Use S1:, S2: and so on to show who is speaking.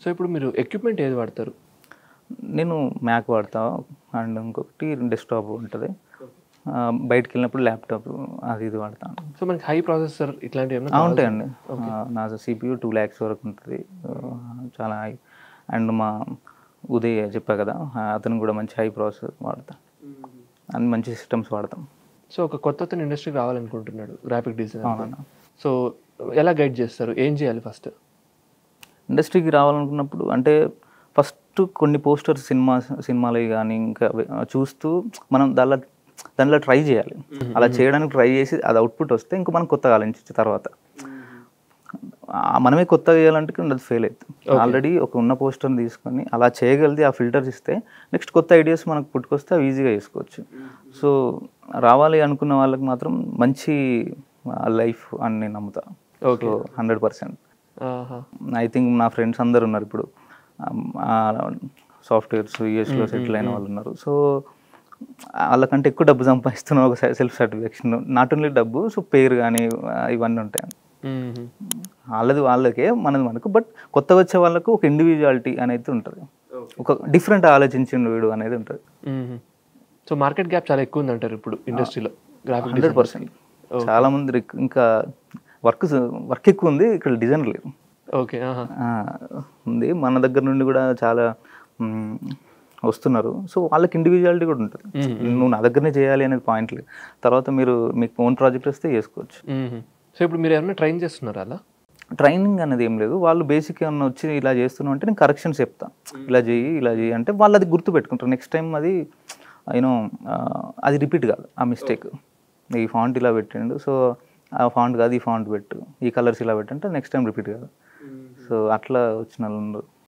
S1: So ఇప్పుడు మీరు equipment ఏది వాడతారు?
S2: నేను మ్యాక్ వాడతా. అండ్ ఇంకొకటి డెస్క్‌టాప్ ఉంటది. బయటికెళ్ళినప్పుడు ల్యాప్‌టాప్ అది ఇది వాడతాను.
S1: సో మనకి హై ప్రాసెసర్ ఇట్లాంటివేమన్నా
S2: ఉంటాయండి.
S1: ఓకే.
S2: నా సీపీయూ 2,00,000 వరకు ఉంటది. చాలా హై. అండ్ మా ఉదయ్ చెప్పా కదా! అతను కూడా మంచి హై ప్రాసెసర్ వాడతాడు. అండ్ మంచి సిస్టమ్స్ వాడతాం.
S1: సో ఒక కొత్తతను ఇండస్ట్రీకి రావాలనుకుంటున్నాడు గ్రాఫిక్ డిజైనర్.
S2: అవునన్నా.
S1: సో ఎలా గైడ్ చేస్తారు? ఏం చేయాలి ఫస్ట్?
S2: ఇండస్ట్రీకి రావాలనుకున్నప్పుడు అంటే ఫస్ట్ కొన్ని పోస్టర్స్ సినిమాలవి గానీ ఇంకా చూస్తూ మనం దానిలో ట్రై చేయాలి. అలా చేయడానికి ట్రై చేసి అది అవుట్‌పుట్ వస్తే ఇంక మనం కొత్తగా ఆలోచించు తర్వాత. మనమే కొత్తగా చేయాలంటే అది ఫెయిల్ అయిద్ది. ఆల్రెడీ ఒక ఉన్న పోస్టర్‌ని తీసుకొని అలా చేయగలిగి ఆ ఫిల్టర్స్ ఇస్తే నెక్స్ట్ కొత్త ఐడియాస్ మనకు పుట్టుకొస్తే అవి ఈజీగా చేసుకోవచ్చు. సో రావాలి అనుకున్న వాళ్ళకి మాత్రం మంచి లైఫ్ అని నేను నమ్ముతా.
S1: ఓకే.
S2: 100%.
S1: ఆహా!
S2: ఐ థింక్ నా ఫ్రెండ్స్ అందరూ ఉన్నారు ఇప్పుడు. సాఫ్ట్‌వేర్స్ యూఎస్‌లో సెటిల్ అయిన వాళ్ళు ఉన్నారు. సో వాళ్ళకంటే ఎక్కువ డబ్బు సంపాదిస్తున్న ఒక సెల్ఫ్ సాటిస్ఫాక్షన్. నాట్ ఓన్లీ డబ్బు, సో పేరు కానీ ఇవన్నీ ఉంటాయి. వాళ్ళది వాళ్ళకే, మనది మనకు. బట్ కొత్తగా వచ్చే వాళ్ళకు ఒక ఇండివిజువాలిటీ అనేది ఉంటుంది. ఒక డిఫరెంట్ ఆలోచించిన వీడు అనేది ఉంటుంది.
S1: సో మార్కెట్ గ్యాప్ చాలా ఎక్కువ ఉందంటారు ఇప్పుడు ఇండస్ట్రీలో గ్రాఫిక్
S2: 100%. చాలా మంది ఇంకా వర్క్ ఎక్కువ ఉంది, ఇక్కడ డిజైనర్ లేరు.
S1: ఓకే.
S2: ఉంది. మన దగ్గర నుండి కూడా చాలా వస్తున్నారు. సో వాళ్ళకి ఇండివిజువాలిటీ కూడా ఉంటుంది. నువ్వు నా దగ్గరనే చేయాలి అనేది పాయింట్ లేదు. తర్వాత మీకు ఓన్ ప్రాజెక్ట్ వస్తే చేసుకోవచ్చు.
S1: సో ఇప్పుడు మీరు ఏమైనా ట్రైన్ చేస్తున్నారా అలా?
S2: ట్రైనింగ్ అనేది ఏం లేదు. వాళ్ళు బేసిక్ ఏమన్నా వచ్చి ఇలా చేస్తున్నావు అంటే నేను కరెక్షన్స్ చెప్తా. ఇలా చేయి అంటే వాళ్ళు అది గుర్తు పెట్టుకుంటారు. నెక్స్ట్ టైం అది అది రిపీట్ కాదు ఆ మిస్టేక్. ఈ ఫాంట్ ఇలా పెట్టిండు, సో ఆ ఫాంట్ కాదు ఈ ఫాంట్ పెట్టు, ఈ కలర్స్ ఇలా పెట్టంటే నెక్స్ట్ టైం రిపీట్ కాదు. సో అట్లా వచ్చిన వాళ్ళు ఉన్నారు.